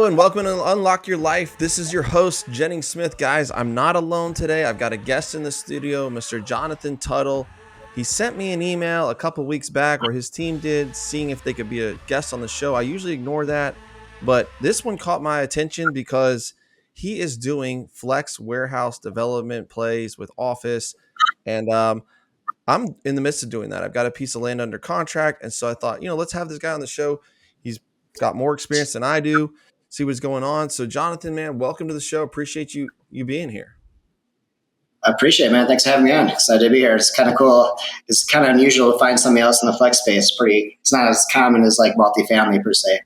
and welcome to Unlock Your Life. This is your host, Jennings Smith. Guys, I'm not alone today. I've got a guest in the studio, Mr. Jonathan Tuttle. He sent me an email a couple weeks back, or his team did, seeing if they could be a guest on the show. I usually ignore that, but this one caught my attention because he is doing flex warehouse development plays with office, and I'm in the midst of doing that. I've got a piece of land under contract, and so I thought, let's have this guy on the show. He's got more experience than I do. See what's going on. So, Jonathan, man, welcome to the show. Appreciate you being here. I appreciate it, man. Thanks for having me on. Excited to be here. It's kind of cool. It's kind of unusual to find somebody else in the flex space. It's not as common as like multifamily per se.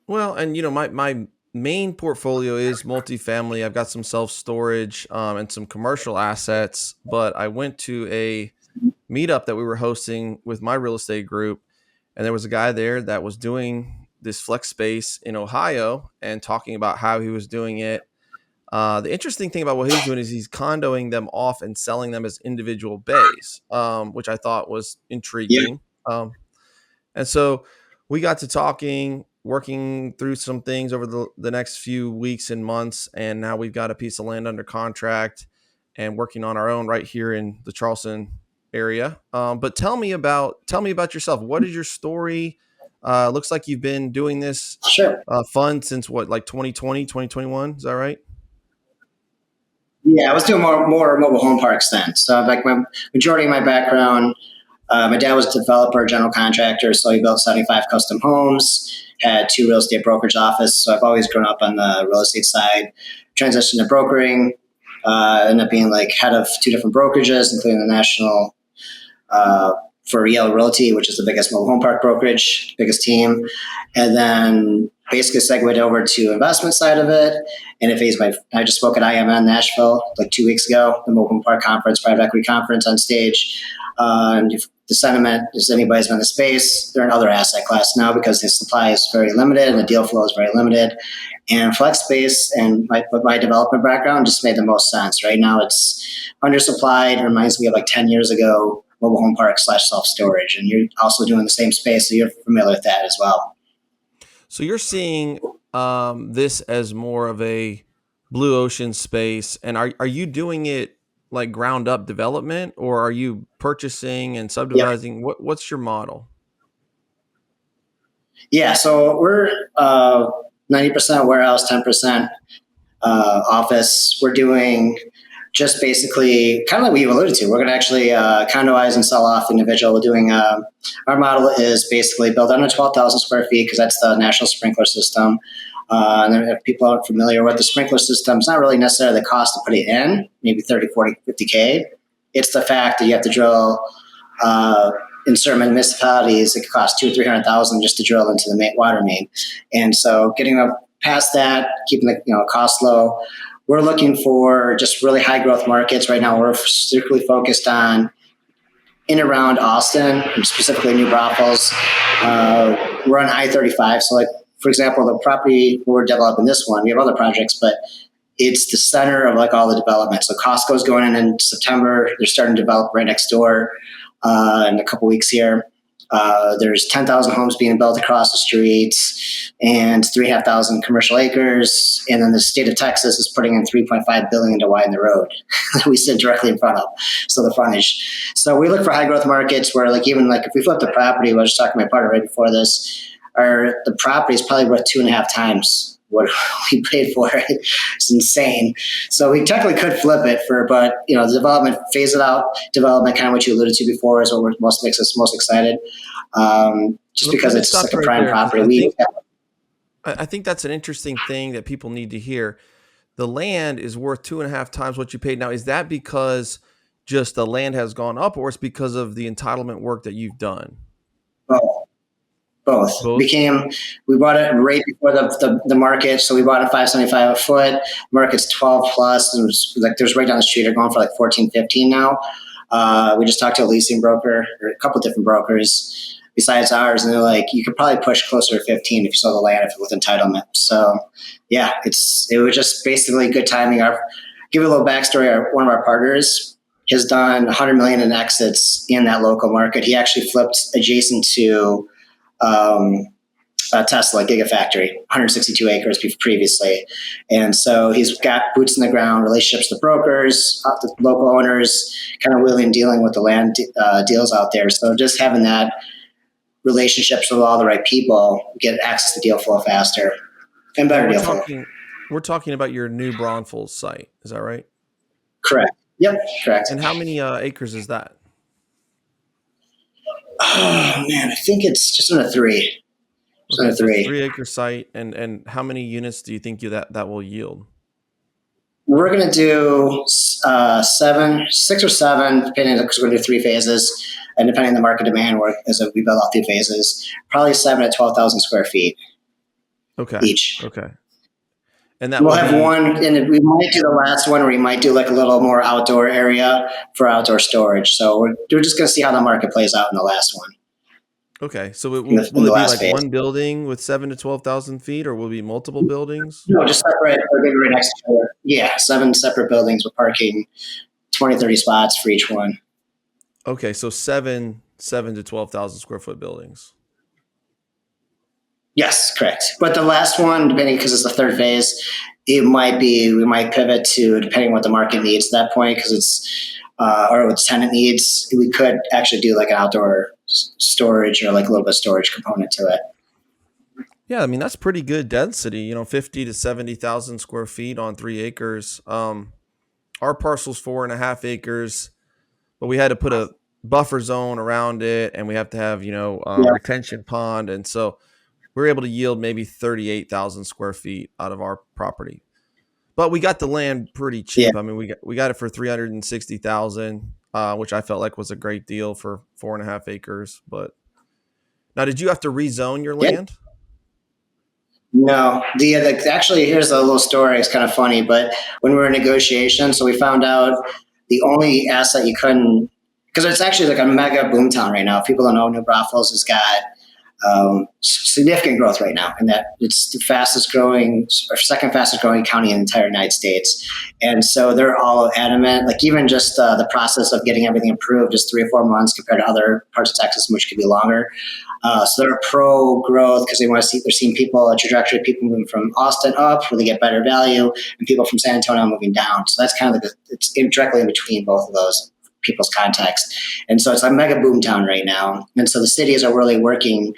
Well, and my main portfolio is multifamily. I've got some self-storage and some commercial assets, but I went to a meetup that we were hosting with my real estate group, and there was a guy there that was doing this flex space in Ohio and talking about how he was doing it. The interesting thing about what he's doing is he's condoing them off and selling them as individual bays, which I thought was intriguing. Yeah. And so we got to talking, working through some things over the next few weeks and months, and now we've got a piece of land under contract and working on our own right here in the Charleston area. But tell me about yourself. What is your story? Looks like you've been doing this fund since like 2020, 2021. Is that right? Yeah, I was doing more mobile home parks then. So like my majority of my background, my dad was a developer, general contractor. So he built 75 custom homes, had 2 real estate brokerage offices. So I've always grown up on the real estate side, transitioned to brokering, ended up being like head of 2 different brokerages, including the national, for Yale Realty, which is the biggest mobile home park brokerage, biggest team. And then basically segued over to investment side of it. And I just spoke at IMN Nashville like 2 weeks ago, the mobile home park conference, private equity conference on stage. And if the sentiment is anybody's been in the space, they're in other asset class now because the supply is very limited and the deal flow is very limited. And flex space and my development background just made the most sense. Right now it's undersupplied. It reminds me of like 10 years ago, mobile home park / self-storage. And you're also doing the same space, so you're familiar with that as well. So you're seeing this as more of a blue ocean space, and are you doing it like ground up development, or are you purchasing and subdividing? Yep. What's your model? Yeah, so we're 90% warehouse, 10% office. We're doing just basically kind of like what you alluded to. We're going to actually condoize and sell off individual. We're doing our model is basically build under 12,000 square feet because that's the national sprinkler system. And then if people aren't familiar with the sprinkler system, it's not really necessarily the cost to put it in, maybe 30, 40, 50K. It's the fact that you have to drill in certain municipalities, it could cost $200,000 or $300,000 just to drill into the water main. And so getting up past that, keeping the cost low. We're looking for just really high growth markets. Right now, we're strictly focused on in and around Austin, and specifically New Braunfels. We're on I-35. So like, for example, the property we're developing this one, we have other projects, but it's the center of like all the development. So Costco's going in September. They're starting to develop right next door in a couple weeks here. There's 10,000 homes being built across the streets and 3,500 commercial acres. And then the state of Texas is putting in $3.5 billion to widen the road that we sit directly in front of. So the frontage. So we look for high growth markets where like, even like if we flip the property, I was just talking to my partner right before this, the property is probably worth 2.5 times what we paid for it. It's insane. So we technically could flip it but the development, phase it out development, kind of what you alluded to before, is what makes us most excited. Just because it's like a prime property. I think that's an interesting thing that people need to hear. The land is worth 2.5 times what you paid. Now, is that because just the land has gone up, or it's because of the entitlement work that you've done? Both. We bought it right before the market. So we bought it $575 a foot. Market's 12 plus. And there's right down the street. They're going for like 14, 15 now. We just talked to a leasing broker or a couple different brokers besides ours. And they're like, you could probably push closer to 15 if you sold the land with entitlement. So yeah, it was just basically good timing. Give you a little backstory. One of our partners has done $100 million in exits in that local market. He actually flipped adjacent to Tesla Gigafactory, 162 acres previously. And so he's got boots in the ground, relationships with brokers, the local owners, kind of wheeling and dealing with the land deals out there. So just having that relationships with all the right people, get access to deal flow faster and And better deal flow. we're talking about your new Braunfels site. Is that right? Correct. Yep, correct. And how many acres is that? Oh man, I think it's just under three. Just Okay, under so three. 3 acre site, and how many units do you think that will yield? We're going to do seven, 6 or 7, depending because we're going to do 3 phases, and depending on the market demand, as we build out 3 phases, probably 7 to 12,000 square feet Okay, each. okay, and that We'll will have be one, and we might do the last one, or we might do like a little more outdoor area for outdoor storage. So we're just going to see how the market plays out in the last one, okay. So it in will the it be last like phase. one building with 7 to 12,000 feet, or will it be multiple buildings? No, just separate. We're going to be right next to each other. Yeah, 7 separate buildings with parking, 20, 30 spots for each one. Okay, so seven to 12,000 square foot buildings. Yes, correct. But the last one, depending because it's the third phase, it might be we might pivot to depending what the market needs at that point because it's or what the tenant needs. We could actually do like an outdoor storage or like a little bit of storage component to it. Yeah, I mean that's pretty good density. 50 to 70,000 square feet on 3 acres. Our parcel's 4.5 acres, but we had to put a buffer zone around it, and we have to have Yeah, retention pond, and so we were able to yield maybe 38,000 square feet out of our property. But we got the land pretty yeah, cheap. I mean, we got it for 360,000, which I felt like was a great deal for 4.5 acres. But now, did you have to rezone your yeah. land? No, actually here's a little story. It's kind of funny, but when we were in negotiations, so we found out the only asset you couldn't because it's actually like a mega boomtown right now. If people don't know, New Braunfels has got significant growth right now, and that it's the fastest growing or second fastest growing county in the entire United States. And so they're all adamant, like even just the process of getting everything approved is 3 or 4 months compared to other parts of Texas, which could be longer. So they're pro growth because they want to see they're seeing people a trajectory of people moving from Austin up where they get better value, and people from San Antonio moving down. So that's kind of like it's directly in between both of those people's context. And so it's a mega boom town right now. And so the cities are really working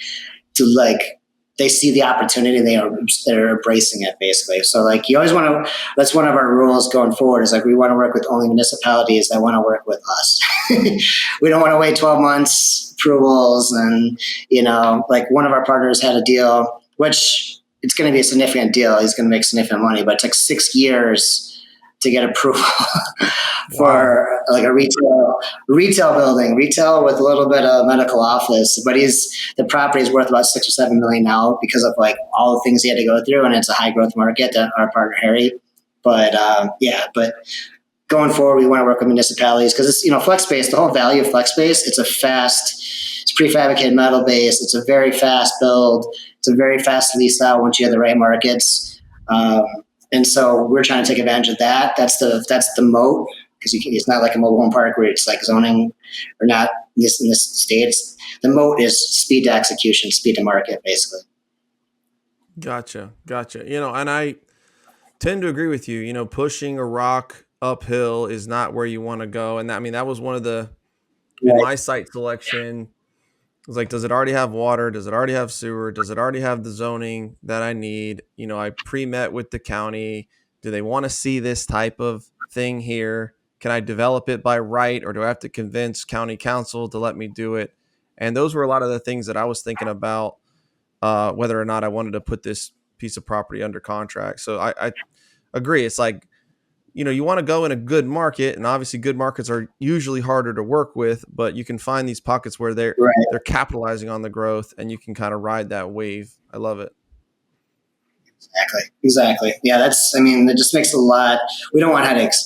to like they see the opportunity they're embracing it basically. So like you always want to that's one of our rules going forward is like we want to work with only municipalities that want to work with us. We don't want to wait 12 months approvals and like one of our partners had a deal which it's going to be a significant deal. He's going to make significant money, but it took 6 years to get approval Wow. for like a retail building, retail with a little bit of medical office. But the property is worth about 6 or 7 million now because of like all the things he had to go through, and it's a high growth market. That our partner Harry, but but going forward, we want to work with municipalities because it's flex space. The whole value of flex space, it's prefabricated metal base. It's a very fast build. It's a very fast lease out once you have the right markets. And so we're trying to take advantage of that. That's the moat because it's not like a mobile home park where it's like zoning or not in this state. The moat is speed to execution, speed to market, basically. Gotcha. And I tend to agree with you. Pushing a rock uphill is not where you want to go. And that was one of in Right. my site selection. It was like, does it already have water? Does it already have sewer? Does it already have the zoning that I need? I pre-met with the county. Do they want to see this type of thing here? Can I develop it by right, or do I have to convince county council to let me do it? And those were a lot of the things that I was thinking about, whether or not I wanted to put this piece of property under contract. So I agree. It's like, you want to go in a good market, and obviously good markets are usually harder to work with, but you can find these pockets where Right. they're capitalizing on the growth, and you can kind of ride that wave. I love it. Exactly. Yeah, it just makes a lot. We don't want headaches.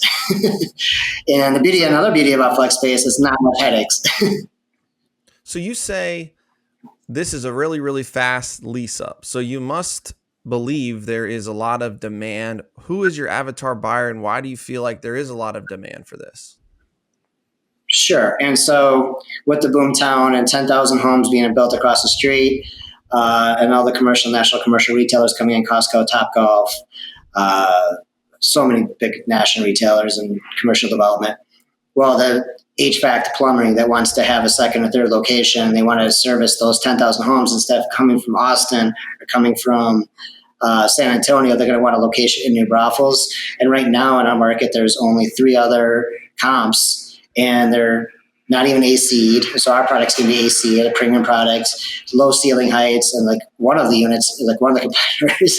And another beauty about flex space is not much headaches. So you say this is a really, really fast lease up. So you must believe there is a lot of demand. Who is your avatar buyer, and why do you feel like there is a lot of demand for this? Sure. And so with the boomtown and 10,000 homes being built across the street, and all the national commercial retailers coming in, Costco, Topgolf, uh, so many big national retailers and commercial development. Well, the HVAC plumbing that wants to have a second or third location, they want to service those 10,000 homes instead of coming from Austin or coming from San Antonio. They're going to want a location in New Braunfels. And right now in our market, there's only 3 other comps, and they're not even AC'd. So our product's going to be AC, a premium product, low ceiling heights, and like one of the units, like one of the competitors,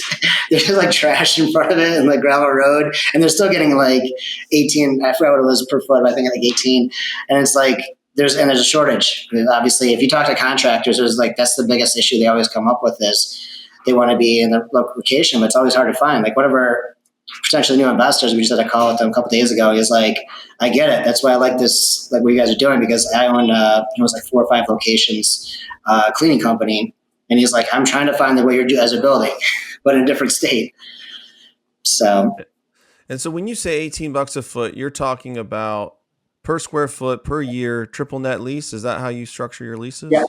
there's like trash in front of it and like gravel road, and they're still getting like 18. I forgot what it was per foot, but I think like 18. And it's like there's a shortage. I mean, obviously, if you talk to contractors, there's like that's the biggest issue they always come up with is they want to be in the location, but it's always hard to find. Like whatever potentially new investors, we just had a call with them a couple of days ago. He's like, I get it. That's why I like this, like what you guys are doing, because I own, it was like 4 or 5 locations, cleaning company. And he's like, I'm trying to find the way you're doing as a building, but in a different state. So. And so when you say $18 a foot, you're talking about per square foot per year, triple net lease. Is that how you structure your leases? Yeah.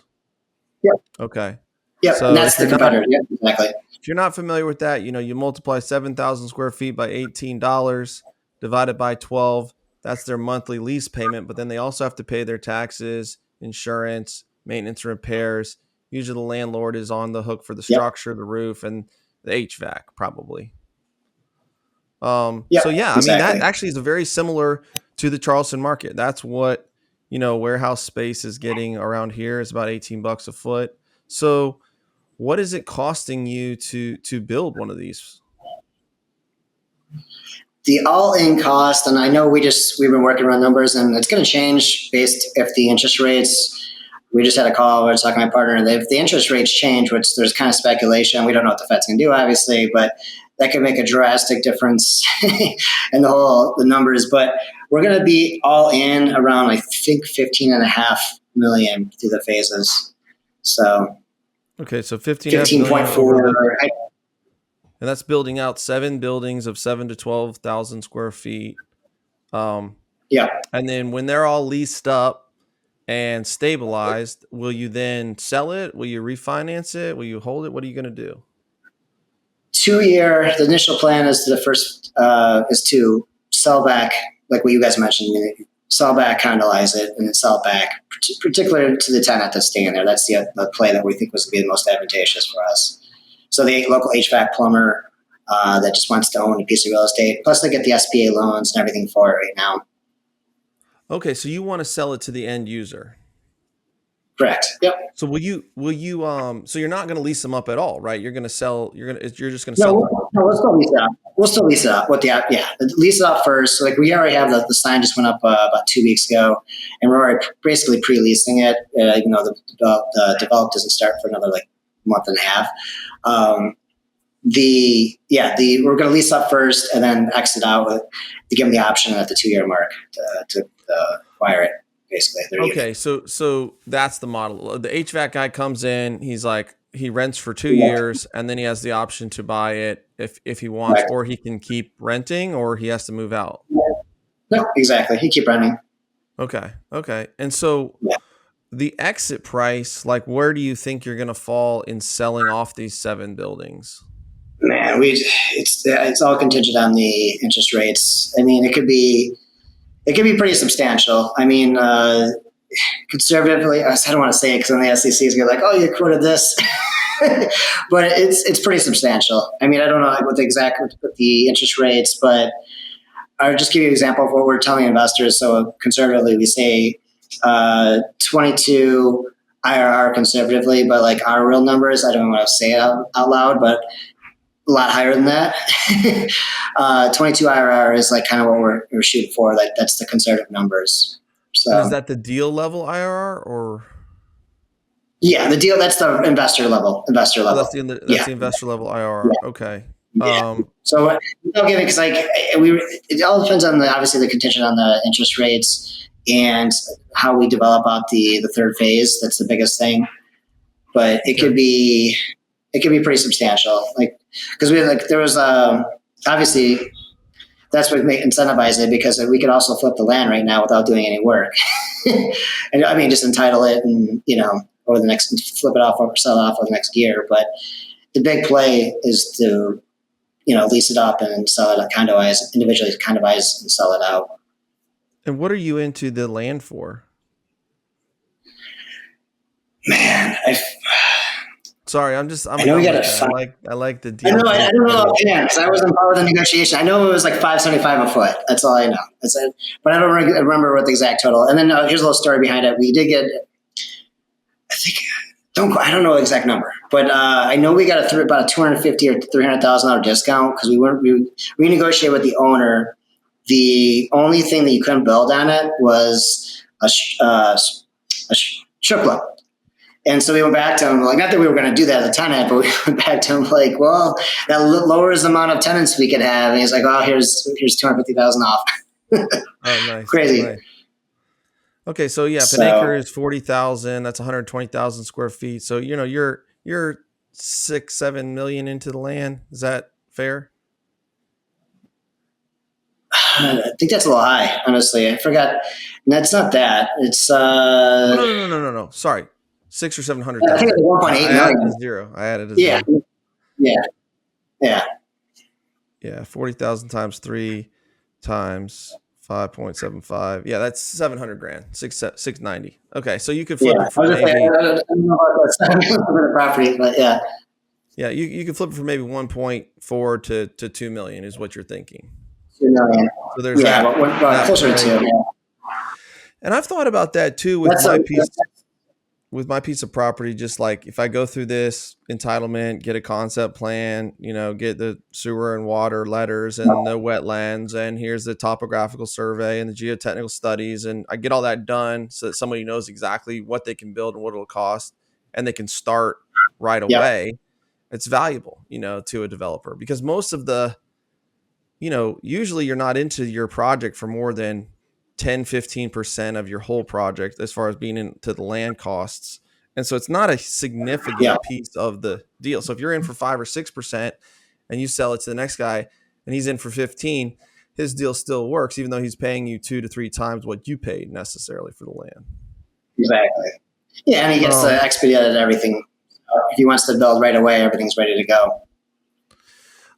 Yeah. Okay. Yeah. So and that's the competitor. Yeah, exactly. If you're not familiar with that, you multiply 7,000 square feet by $18 divided by 12. That's their monthly lease payment. But then they also have to pay their taxes, insurance, maintenance, repairs. Usually the landlord is on the hook for the structure, the roof, and the HVAC probably. So yeah, exactly. I mean, that actually is very similar to the Charleston market. That's what, warehouse space is getting around here is about $18 a foot. So what is it costing you to build one of these? The all-in cost, and I know we've been working around numbers, and it's going to change based if the interest rates. We just had a call. We were talking to my partner, and if the interest rates change, which there's kind of speculation, we don't know what the Fed's going to do, obviously, but that could make a drastic difference in the numbers. But we're going to be all in around, I think, $15.5 million through the phases. So. Okay, so 15.4. And that's building out 7 buildings of 7,000 to 12,000 square feet. Yeah. And then when they're all leased up and stabilized, will you then sell it? Will you refinance it? Will you hold it? What are you going to do? 2-year. The initial plan is is to sell back, like what you guys mentioned. Sell back, condoize it, and then sell it back, particularly to the tenant that's staying there. That's the play that we think was going to be the most advantageous for us. So the local HVAC plumber that just wants to own a piece of real estate, plus they get the SBA loans and everything for it right now. Okay, so you want to sell it to the end user. Correct. Yep. So will you so you're not going to lease them up at all, right? You're just going to sell them. No, we'll still lease it up. We'll still lease it up. Lease it up first. Like we already have the sign just went up about 2 weeks ago, and we're already basically pre-leasing it. Even though the develop doesn't start for another like month and a half. We're going to lease up first and then exit out to give them the option at the 2-year mark to acquire it. Basically. Okay, so that's the model. The HVAC guy comes in, he's like, he rents for 2 years, and then he has the option to buy it if he wants, right. Or he can keep renting, or he has to move out. No, exactly. He keep renting. Okay. And so the exit price, like, where do you think you're going to fall in selling off these 7 buildings? Man, it's all contingent on the interest rates. I mean, it could be pretty substantial. I mean, conservatively, I don't want to say it because then the SEC is going to be like, oh, you quoted this. But it's pretty substantial. I mean, I don't know what the interest rates, but I'll just give you an example of what we're telling investors. So conservatively, we say 22 IRR conservatively, but like our real numbers, I don't want to say it out loud, but a lot higher than that. 22 IRR is like kind of what we're shooting for. Like that's the conservative numbers. So and is that the deal level IRR or? Yeah, the deal. That's the investor level. Oh, that's the investor level IRR. Yeah. Okay. Yeah. So I'll give it because like it all depends on obviously the contingent on the interest rates and how we develop out the third phase. That's the biggest thing. But it could be pretty substantial. Like because there was obviously that's what incentivize it because we could also flip the land right now without doing any work. And I mean just entitle it and over the next, flip it off or sell it off over the next year. But the big play is to, lease it up and sell it, individually condoize and sell it out. And what are you into the land for? Man, Sorry, I'm I know we got I like the I deal. know. I don't know offhand because I wasn't part of the negotiation. I know it was like $575 a foot. That's all I know. That's it. But I don't remember what the exact total. And then here's a little story behind it. We did get, I think, I don't know the exact number, but I know we got about a $250,000 or $300,000 discount because we renegotiated with the owner. The only thing that you couldn't build on it was a strip club. And so we went back to him, like, not that we were going to do that as a tenant, but we went back to him like, well, that lowers the amount of tenants we could have. And he's like, oh, here's $250,000 off. Oh, nice. Crazy. Nice. Okay, so yeah, if an acre is 40,000, that's 120,000 square feet. So you're 6-7 million into the land. Is that fair? I think that's a little high, honestly. I forgot. That's not that. It's No. Sorry. 600 or 700,000. I think it's 1.8 million. I added a zero. Yeah. 40,000 times 3 times 5.75. Yeah, that's 700 grand. 690. Okay, so you could flip it for maybe. I don't know about the property, but yeah. Yeah, you could flip it for maybe 1.4 to 2 million is what you're thinking. 2 million. So there's closer to 2. Yeah. And I've thought about that too with my piece of property. Just like if I go through this entitlement, get a concept plan, get the sewer and water letters and the wetlands, and here's the topographical survey and the geotechnical studies, and I get all that done so that somebody knows exactly what they can build and what it'll cost, and they can start right away. It's valuable, to a developer, because most of the, usually you're not into your project for more than 10-15% of your whole project as far as being into the land costs. And so it's not a significant piece of the deal. So if you're in for 5 or 6% and you sell it to the next guy and he's in for 15, his deal still works, even though he's paying you 2 to 3 times what you paid necessarily for the land. Exactly. Yeah. And he gets to expedite everything. If he wants to build right away, everything's ready to go.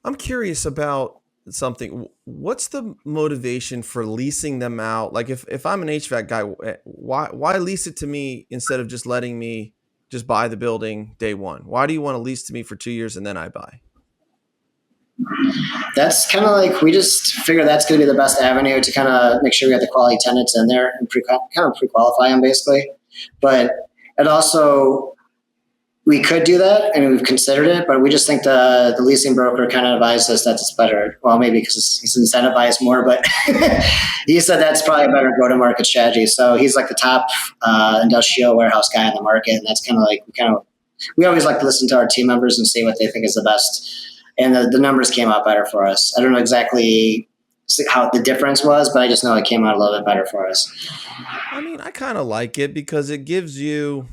I'm curious about something. What's the motivation for leasing them out? Like if I'm an HVAC guy, why lease it to me instead of just letting me just buy the building day one? Why do you want to lease to me for 2 years and then I buy? That's kind of like, we just figure that's going to be the best avenue to kind of make sure we got the quality tenants in there and kind of pre-qualify them basically. But it also, we could do that, and we've considered it, but we just think the leasing broker kind of advised us that it's better. Well, maybe because he's incentivized more, but he said that's probably a better go-to-market strategy. So he's like the top industrial warehouse guy in the market, and that's kind of like we always like to listen to our team members and see what they think is the best. And the numbers came out better for us. I don't know exactly how the difference was, but I just know it came out a little bit better for us. I mean, I kind of like it because it gives you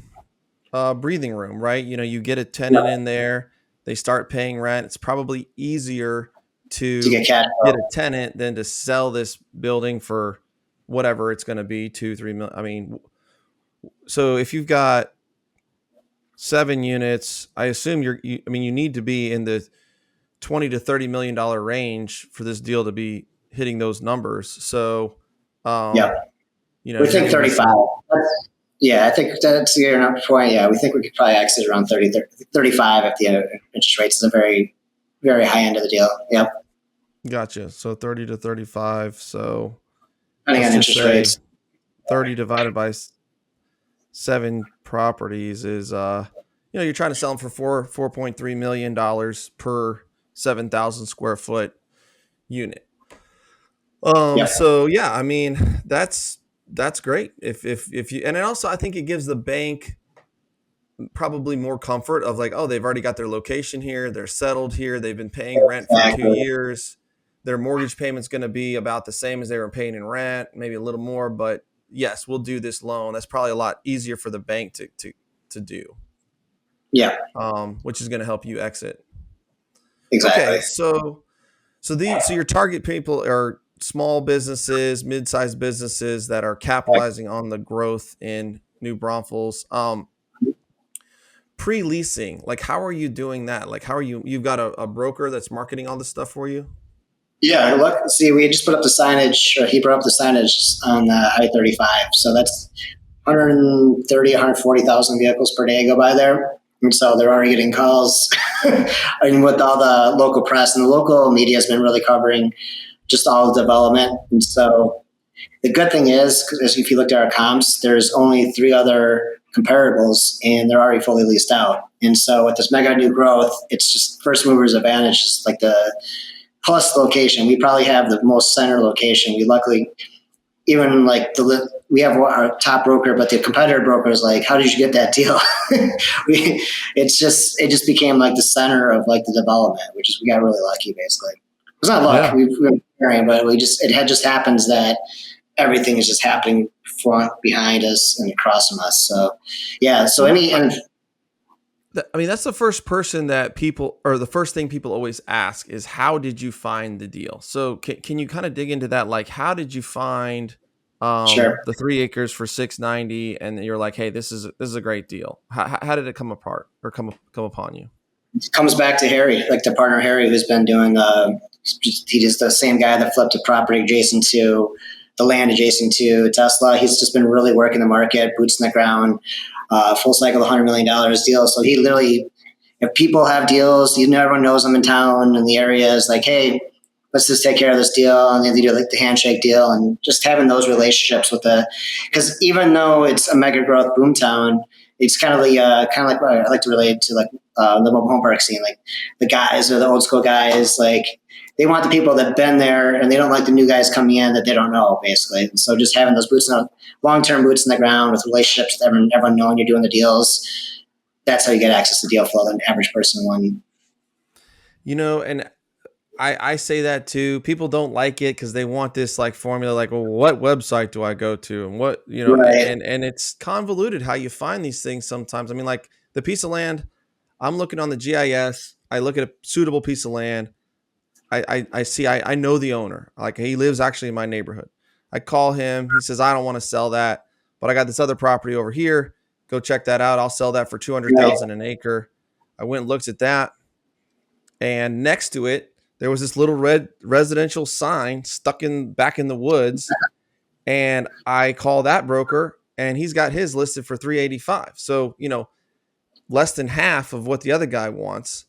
breathing room, right? You get a tenant in there, they start paying rent. It's probably easier to get a tenant than to sell this building for whatever it's going to be, 2-3 million. I mean, so if you've got 7 units, I assume you need to be in the $20 to $30 million range for this deal to be hitting those numbers. So, we think 35. Yeah, I think that's your point. Yeah, we think we could probably exit around 35 if the interest rates is a very, very high end of the deal. Yep. Gotcha. So 30 to 35. So depending on interest rates, 30 divided by 7 properties is, you're trying to sell them for $4.3 million per 7,000 square foot unit. So yeah, I mean, that's great. If you, and also I think it gives the bank probably more comfort of like, oh, they've already got their location here. They're settled here. They've been paying rent for 2 years. Their mortgage payment's going to be about the same as they were paying in rent, maybe a little more, but yes, we'll do this loan. That's probably a lot easier for the bank to do. Yeah. Which is going to help you exit. Exactly. Okay. So your target people are small businesses, mid-sized businesses that are capitalizing on the growth in New Braunfels. pre-leasing, like how are you doing that? Like how are you've got a broker that's marketing all this stuff for you? Yeah, look, see, we just put up the signage, or he put up the signage on I-35. So that's 130, 140,000 vehicles per day go by there. And so they're already getting calls. And with all the local press and the local media has been really covering just all the development. And so the good thing is, because if you looked at our comps, there's only three other comparables and they're already fully leased out. And so with this mega new growth, it's just first movers advantage, just like the plus location. We probably have the most center location. We luckily, even like we have our top broker, but the competitor broker is like, how did you get that deal? It just became like the center of like the development, which is, we got really lucky basically. It's not luck, Yeah. we've been preparing, but just happens that everything is just happening front, behind us, and across from us. So yeah, so I mean, that's the first person that people, or the first thing people always ask is, how did you find the deal? So can you kind of dig into that? Like, how did you find sure. the 3 acres for 690? And you're like, hey, this is a great deal. How did it come apart or come upon you? It comes back to Harry, like the partner Harry, who's been doing he's the same guy that flipped a property adjacent to the land adjacent to Tesla. He's just been really working the market, boots in the ground, full cycle $100 million deal. So he literally, if people have deals, everyone knows them in town and the area is like, hey, let's just take care of this deal. And they do like the handshake deal, and just having those relationships because even though it's a mega growth boomtown, it's kind of like what I like to relate to, like the mobile home park scene, like the guys or the old school guys, like they want the people that've been there and they don't like the new guys coming in that they don't know basically. And so just having those long-term boots in the ground with relationships with everyone knowing you're doing the deals, that's how you get access to deal flow than the average person one. And I say that too. People don't like it because they want this like formula, like, well, what website do I go to, and what, Right. and it's convoluted how you find these things sometimes. I mean, like the piece of land, I'm looking on the GIS, I look at a suitable piece of land, I see, I know the owner, like he lives actually in my neighborhood. I call him, he says, I don't want to sell that, but I got this other property over here. Go check that out. I'll sell that for Right. 200,000 an acre. I went and looked at that, and next to it there was this little red residential sign stuck in back in the woods, and I call that broker and he's got his listed for 385. So, less than half of what the other guy wants.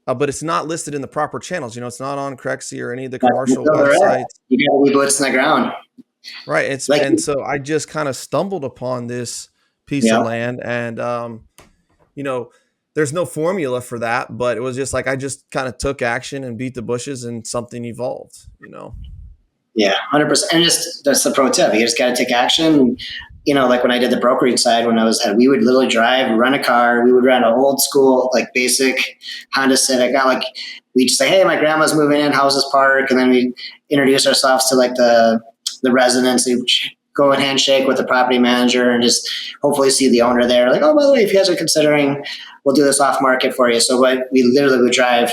But it's not listed in the proper channels. It's not on Crexy or any of the commercial websites. You got to be boots in the ground. Right. Like, And so I just kind of stumbled upon this piece of yeah. land, and you know, there's no formula for that, but it was just like I just kind of took action and beat the bushes, and something evolved. Yeah, 100%. And just that's the pro tip. You just got to take action. Like when I did the brokerage side, when we would literally drive, rent a car. We would rent an old school, like basic Honda Civic. Not like we'd say, hey, my grandma's moving in, how's this park? And then we introduce ourselves to like the residents. We'd go and handshake with the property manager and just hopefully see the owner there. Like, oh, by the way, if you guys are considering, we'll do this off market for you. So we literally would drive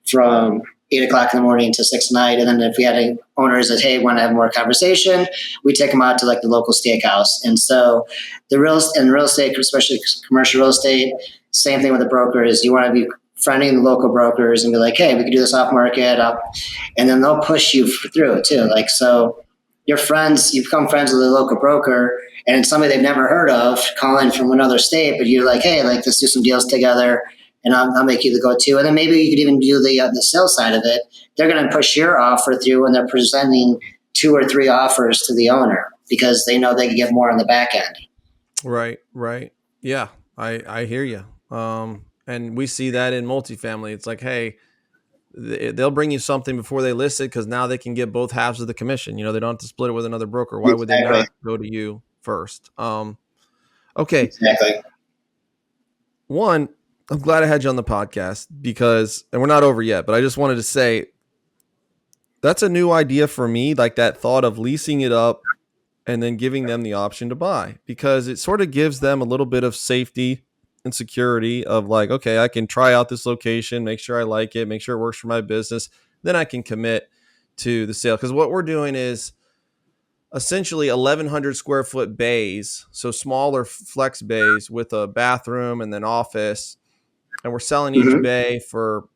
from 8 o'clock in the morning to 6 at night. And then if we had any owners that, hey, want to have more conversation, we take them out to like the local steakhouse. And so real estate, especially commercial real estate, same thing with the broker is you want to be friending the local brokers and be like, hey, we can do this off market. And then they'll push you through it too. Like, so you become friends with a local broker, and it's somebody they've never heard of calling from another state, but you're like, hey, like let's do some deals together. And I'll make you the go-to. And then maybe you could even do the sales side of it. They're going to push your offer through when they're presenting 2 or 3 offers to the owner because they know they can get more on the back end. Right. Yeah, I hear you. And we see that in multifamily. It's like, hey, they'll bring you something before they list it because now they can get both halves of the commission. They don't have to split it with another broker. Why would they Exactly. not go to you first? Okay. Exactly. One, I'm glad I had you on the podcast and we're not over yet, but I just wanted to say that's a new idea for me, like that thought of leasing it up and then giving them the option to buy, because it sort of gives them a little bit of safety and security of like, okay, I can try out this location, make sure I like it, make sure it works for my business. Then I can commit to the sale. Because what we're doing is essentially 1,100 square foot bays, so smaller flex bays with a bathroom and then office, and we're selling each Mm-hmm. bay for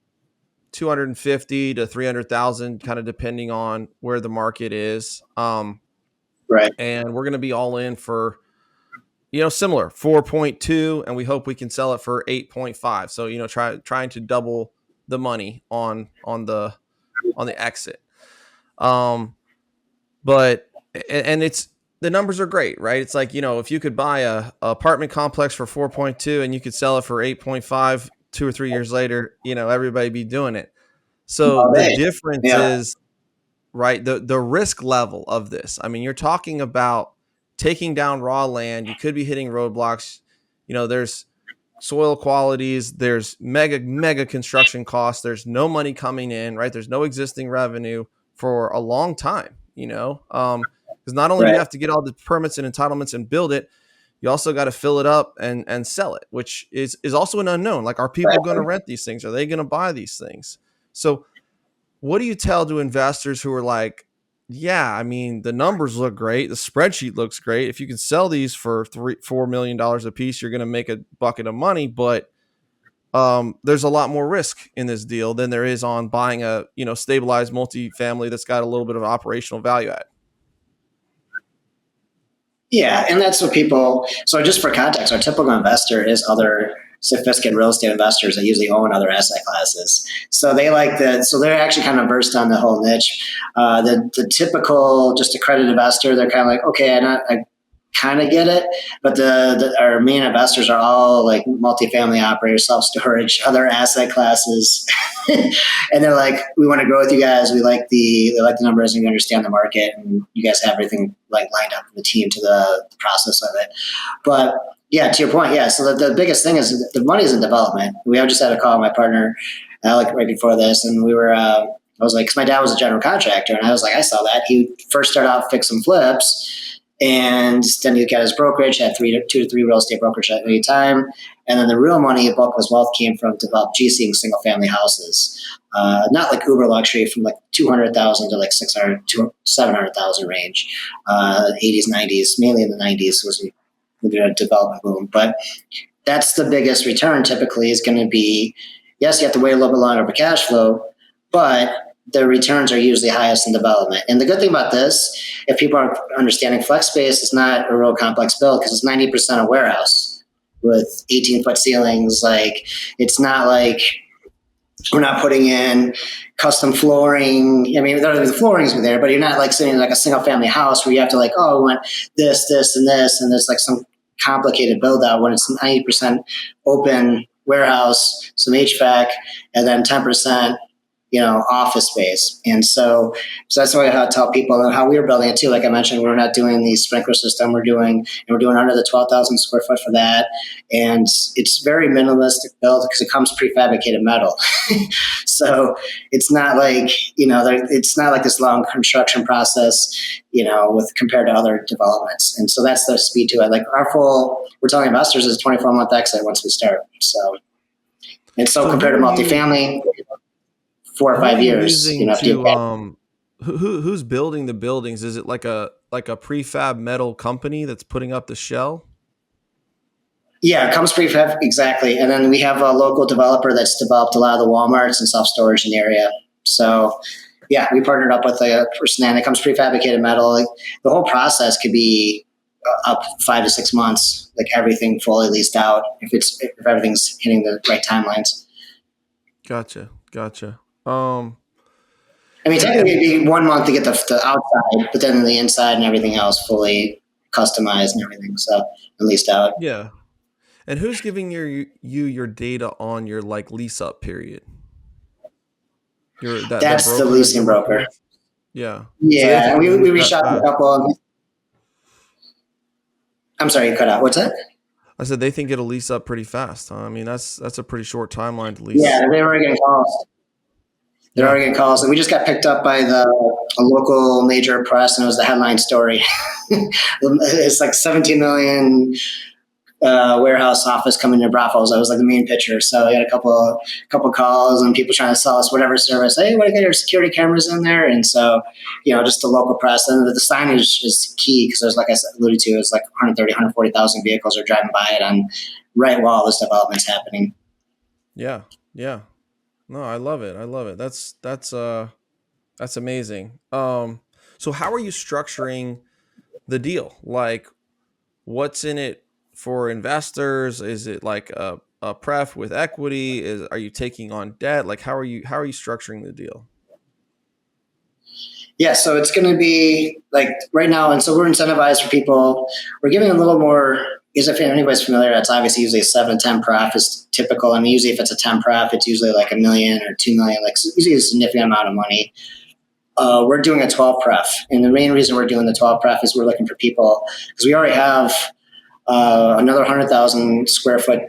250 to 300,000, kind of depending on where the market is. Right. And we're going to be all in for, similar 4.2, and we hope we can sell it for 8.5. So, trying to double the money on the exit. But and it's the numbers are great, right? It's like, if you could buy a apartment complex for 4.2 and you could sell it for 8.5 2 or 3 years later, everybody be doing it. So All the day. difference Yeah. is, right, the risk level of this. I mean, you're talking about taking down raw land. You could be hitting roadblocks. There's soil qualities, there's mega construction costs, there's no money coming in, right? There's no existing revenue for a long time, because not only do you Right. have to get all the permits and entitlements and build it, you also got to fill it up and sell it, which is also an unknown. Like, are people going to Right. rent these things? Are they going to buy these things? So what do you tell to investors who are like, yeah, I mean, the numbers look great, the spreadsheet looks great. If you can sell these for $4 million a piece, you're going to make a bucket of money. But there's a lot more risk in this deal than there is on buying a stabilized multifamily that's got a little bit of operational value add. Yeah, and that's what people. So, just for context, our typical investor is other sophisticated real estate investors that usually own other asset classes. So they like that. So they're actually kind of versed on the whole niche. The typical just accredited investor, they're kind of like, okay, I kind of get it, but our main investors are all like multifamily operators, self storage, other asset classes, and they're like, we want to grow with you guys. We like the numbers, and we understand the market, and you guys have everything like lined up for the team to the process of it. But yeah, to your point, yeah. So the biggest thing is the money is in development. We have just had a call with my partner, Alec, right before this, and we were. I was like, because my dad was a general contractor, and I was like, I saw that he first started out fix and flips, and then he got his brokerage, had two to three real estate brokerage at any time, and then the real money, the bulk of his wealth came from developed GCing single family houses, not like uber luxury, from like 200,000 to like 600 to 700,000 range, 80s, 90s, mainly in the 90s was a development boom, but that's the biggest return typically is going to be, yes, you have to wait a little bit longer for cash flow, but the returns are usually highest in development. And the good thing about this, if people are understanding, flex space is not a real complex build because it's 90% a warehouse with 18-foot ceilings. Like, it's not like we're not putting in custom flooring. I mean, the flooring's there, but you're not like sitting in like a single family house where you have to like, oh, we want this, this, and this, and there's like some complicated build out when it's 90% open warehouse, some HVAC, and then 10% office space. And so that's why I tell people how we were building it too. Like I mentioned, we're not doing the sprinkler system. We're doing under the 12,000 square foot for that. And it's very minimalistic build because it comes prefabricated metal. So it's not like, it's not like this long construction process, with compared to other developments. And so that's the speed to it. Like we're telling investors is a 24-month exit once we start. So, and so compared to multifamily, 4 or 5 years, Using to who's building the buildings? Is it like a prefab metal company that's putting up the shell? Yeah, it comes prefab, exactly. And then we have a local developer that's developed a lot of the Walmarts and self storage in the area. So yeah, we partnered up with a person, and it comes prefabricated metal. Like, the whole process could be up 5 to 6 months, like everything fully leased out if everything's hitting the right timelines. Gotcha. I mean, technically it'd be 1 month to get the outside, but then the inside and everything else fully customized and everything, so and leased out. Yeah. And who's giving your data on your like lease up period? That's the leasing broker. Yeah. So they Yeah, think we it'll reached out to a couple. I'm sorry, you cut out. What's that? I said they think it'll lease up pretty fast. Huh? I mean, that's a pretty short timeline to lease. Yeah, they're already getting calls. And we just got picked up by a local major press, and it was the headline story. It's like 17 million warehouse office coming to brothels. I was like the main pitcher. So I had a couple calls and people trying to sell us whatever service. Hey, want to get your security cameras in there? And so, just the local press. And the signage is key because there's, like I alluded to, it's like 130, 140,000 vehicles are driving by it on right while all this development's happening. Yeah. Yeah. No, I love it. I love it. That's amazing. So how are you structuring the deal? Like, what's in it for investors? Is it like a pref with equity? Are you taking on debt? Like, how are you structuring the deal? Yeah, so it's going to be like right now, and so we're incentivized for people. We're giving a little more. Because if anybody's familiar, that's obviously usually a 7 to 10 pref is typical. I mean, usually if it's a 10 pref, it's usually like $1 million or $2 million, like usually a significant amount of money. We're doing a 12 pref, and the main reason we're doing the 12 pref is we're looking for people because we already have another 100,000 square foot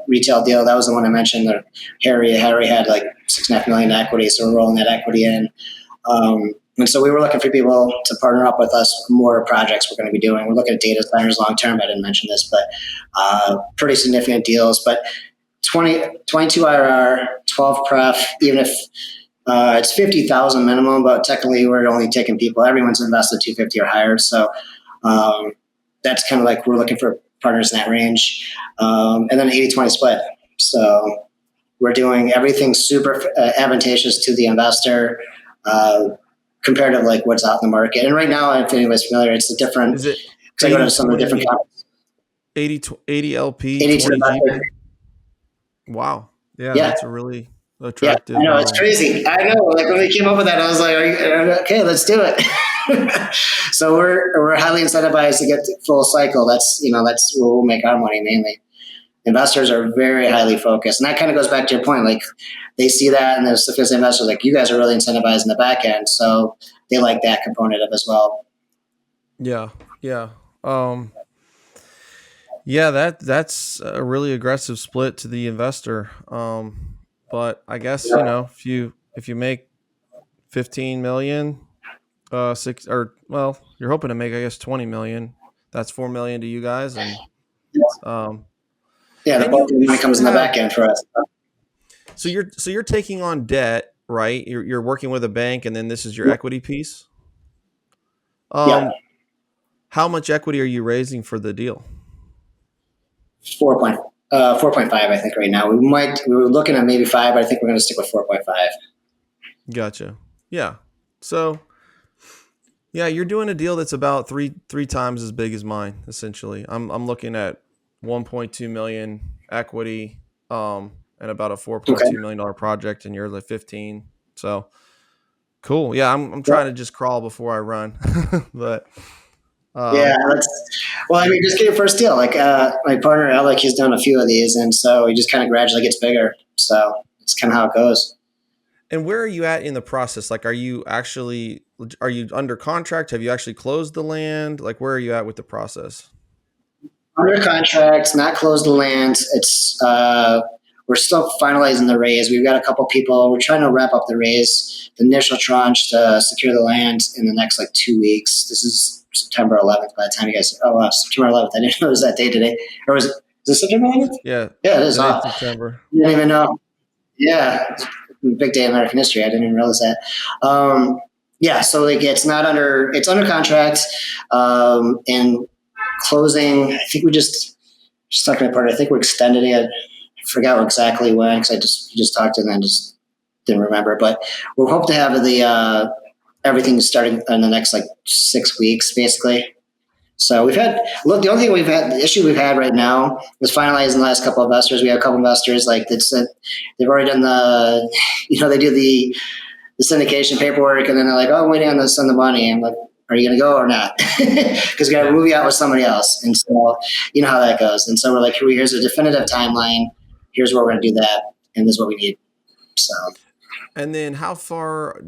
retail deal. That was the one I mentioned. That Harry had like 6.5 million equity, so we're rolling that equity in. And so we were looking for people to partner up with us for more projects we're going to be doing. We're looking at data centers long term. I didn't mention this, but pretty significant deals. But 22 IRR, 12 pref, even if it's 50,000 minimum, but technically we're only taking people. Everyone's invested 250 or higher. So that's kind of like we're looking for partners in that range. And then 80-20 split. So we're doing everything super advantageous to the investor. Compared to like what's out in the market. And right now, if anybody's familiar, it's a different, Is it because I go to some of the different 80 LP, 80 20 to GP? Wow. Yeah, yeah. that's a really Yeah, attractive. I know, it's crazy. I know, like when we came up with that, I was like, okay, let's do it. So we're highly incentivized to get to full cycle. That's where we'll make our money mainly. Investors are very highly focused. And that kind of goes back to your point. Like they see that and the sophisticated investors like, you guys are really incentivized in the back end. So they like that component of as well. Yeah. Yeah. Yeah, that's a really aggressive split to the investor. But I guess, if you make 15 million, you're hoping to make, I guess, 20 million. That's 4 million to you guys. And, yeah, the bulk of the money comes in the back end for us. So you're taking on debt, right? You're working with a bank, and then this is your equity piece. Yeah. How much equity are you raising for the deal? 4.5, I think right now. We were looking at maybe 5, but I think we're going to stick with 4.5. Gotcha. Yeah. So, yeah, you're doing a deal that's about three times as big as mine. Essentially, I'm looking at 1.2 million equity, and about a $4.2 million project, and you're like 15. So cool. Yeah, I'm trying to just crawl before I run, but. Yeah, I mean, just get your first deal. Like my partner Alec, he's done a few of these, and so he just kind of gradually gets bigger. So it's kind of how it goes. And where are you at in the process? Like, are you under contract? Have you actually closed the land? Like, where are you at with the process? Under contract, not closed the land. It's we're still finalizing the raise. We've got a couple people. We're trying to wrap up the raise, the initial tranche to secure the land in the next 2 weeks. This is September 11th. By the time you guys, September 11th. I didn't know it was that day today, or is it September 11th? Yeah, it is. September. I didn't even know. Yeah, it's a big day in American history. I didn't even realize that. Yeah, so it's under contract, and closing. I think we just talking about. I think we're extending it. I forgot exactly when because we just talked and then just didn't remember. But we hope to have the everything starting in the next 6 weeks, basically. So the only thing the issue we've had right now is finalizing the last couple of investors. We have a couple investors they've already done they do the syndication paperwork and then they're like, oh, I'm waiting on to send the money. I'm like, are you going to go or not? Because we got to move you out with somebody else. And so you know how that goes. And so we're like, here's a definitive timeline. Here's where we're going to do that. And this is what we need. So. And then how far,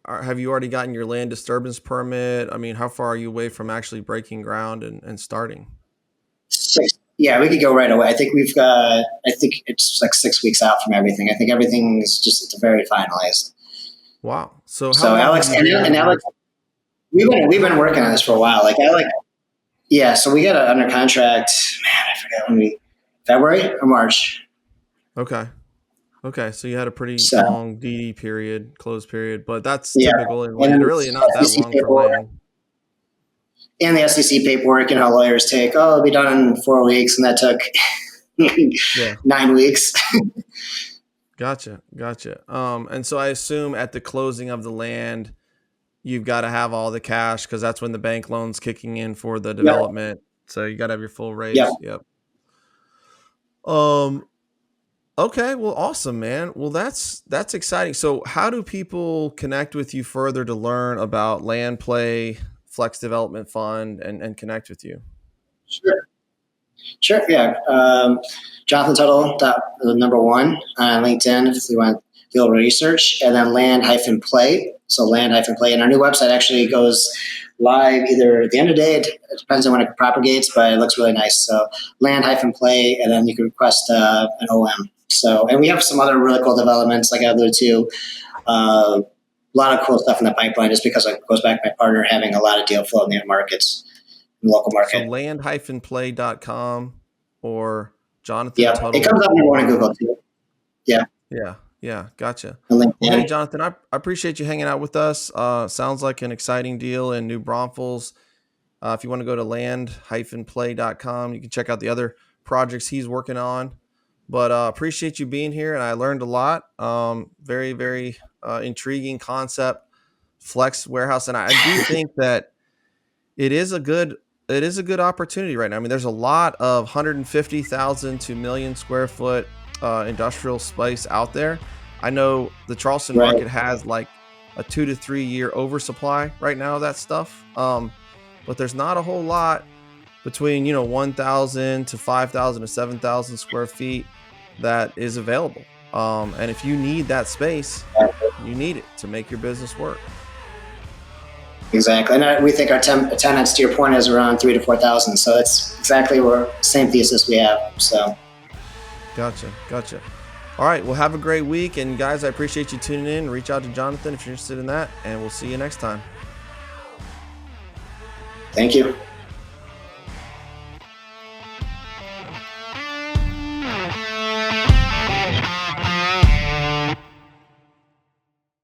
have you already gotten your land disturbance permit? I mean, how far are you away from actually breaking ground and starting? 6. Yeah, we could go right away. I think I think it's 6 weeks out from everything. I think everything is just at the very finalized. Wow. So Alex and Alex, we've been working on this for a while. Yeah, so we got it under contract. Man, I forget when February or March. Okay. Okay, so you had a pretty So long DD period, close period, but that's yeah, typical in and then land. Really, not that SEC long for paperwork, land. and the SEC paperwork, and how lawyers take. Oh, it'll be done in 4 weeks, and that took Yeah, 9 weeks. gotcha, gotcha. And so I assume at the closing of the land, you've got to have all the cash because that's when the bank loan's kicking in for the Yep, development. So you got to have your full yep. raise. Yep. Um. Okay. Well, awesome, man. Well, that's exciting. So, how do people connect with you further to learn about Land Play, Flex Development Fund, and connect with you? Sure. Sure, yeah. Jonathan Tuttle, the number one on LinkedIn if you want to do a little research, and then land hyphen play. So land hyphen play. And our new website actually goes live either at the end of the day, it depends on when it propagates, but it looks really nice. So land hyphen play, and then you can request an OM. So, and we have some other really cool developments, like I alluded to. A lot of cool stuff in the pipeline just because it goes back to my partner having a lot of deal flow in the markets, in the local So market. land-play.com or Jonathan Yeah, it Tuttle comes up number one in or Google too. Yeah, yeah, gotcha. and Well, hey, LinkedIn. Jonathan, I appreciate you hanging out with us. Sounds like an exciting deal in New Braunfels. If you want to go to land-play.com, you can check out the other projects he's working on. But appreciate you being here, and I learned a lot. Very, very intriguing concept, flex warehouse, and I do think that it is a good opportunity right now. I mean, there's a lot of 150,000 to million square foot industrial space out there. I know the Charleston Right. market has like a 2 to 3 year oversupply right now of that stuff. But there's not a whole lot between 1,000 to 5,000 to 7,000 square feet that is available. And if you need that space, you need it to make your business work. Exactly. And we think our tenants, to your point, is around 3 to 4,000. So it's exactly where same thesis we have. So Gotcha. All right. Well, have a great week. And guys, I appreciate you tuning in. Reach out to Jonathan if you're interested in that. And we'll see you next time. thank you.